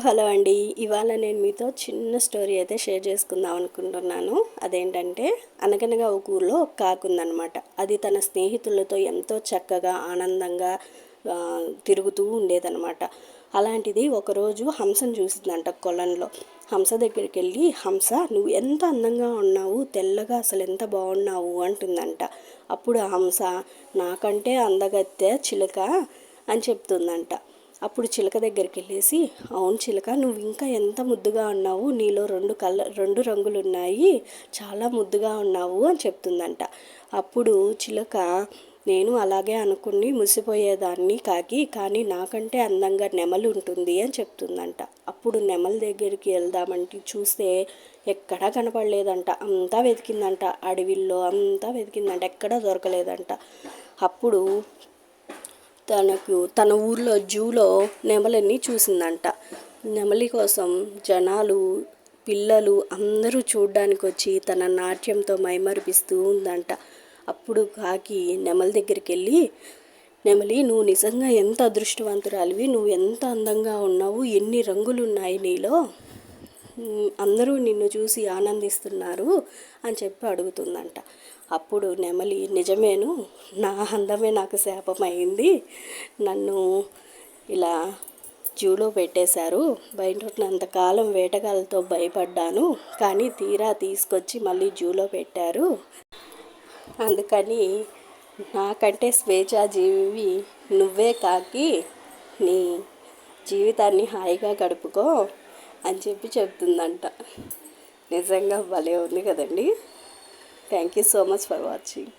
Hello అండి. ఇవాళ నేను మీతో చిన్న స్టోరీ అయితే షేర్ చేసుకుందాం అనుకుంటున్నాను. అదేంటంటే, అనగనగా ఒక ఊరిలో ఒక కాకి ఉందన్నమాట. అది తన స్నేహితులతో ఎంతో చక్కగా ఆనందంగా తిరుగుతూ ఉండేదన్నమాట. అలాంటిది ఒకరోజు హంసను చూసిందంట కొలంలో. హంస దగ్గరికి వెళ్ళి, హంస నువ్వు ఎంత అందంగా ఉన్నావు, తెల్లగా అసలు ఎంత బాగున్నావు అంటుందంట. అప్పుడు ఆ హంస, నాకంటే అందగత్తె చిలుక అని చెప్తుందంట. అప్పుడు చిలక దగ్గరికి వెళ్ళేసి, అవును చిలక, నువ్వు ఇంకా ఎంత ముద్దుగా ఉన్నావు, నీలో రెండు రంగులు ఉన్నాయి, చాలా ముద్దుగా ఉన్నావు అని చెప్తుందంట. అప్పుడు చిలక, నేను అలాగే అనుకుని మురిసిపోయేదాన్ని కానీ నాకంటే అందంగా నెమలి ఉంటుంది అని చెప్తుందంట. అప్పుడు నెమలి దగ్గరికి వెళ్దామంటే చూస్తే ఎక్కడా కనపడలేదంట. అంతా వెతికిందంట, అడవిల్లో అంతా వెతికిందంట, ఎక్కడా దొరకలేదంట. అప్పుడు తన ఊర్లో జూలో నెమలిని చూసిందంట. నెమలి కోసం జనాలు, పిల్లలు అందరూ చూడ్డానికి వచ్చి తన నాట్యంతో మైమరిపిస్తూ ఉందంట. అప్పుడు కాకి నెమలి దగ్గరికి వెళ్ళి, నెమలి, నువ్వు నిజంగా ఎంత అదృష్టవంతురాలివి, నువ్వు ఎంత అందంగా ఉన్నావు, ఎన్ని రంగులు ఉన్నాయి నీలో, అందరూ నిన్ను చూసి ఆనందిస్తున్నారు అని చెప్పి అడుగుతుందంట. అప్పుడు నెమలి, నిజమేను, నా అందమే నాకు శాపమైంది, నన్ను ఇలా జూలో పెట్టేశారు, బయట ఉన్నంతకాలం వేటగాళ్ళతో భయపడ్డాను, కానీ తీరా తీసుకొచ్చి మళ్ళీ జూలో పెట్టారు, అందుకని నాకంటే స్వేచ్ఛాజీవి నువ్వే కాకి, నీ జీవితాన్ని హాయిగా గడుపుకో అని చెప్పి చెప్తుందంట. నిజంగా భలే ఉంది కదండి. Thank you so much for watching.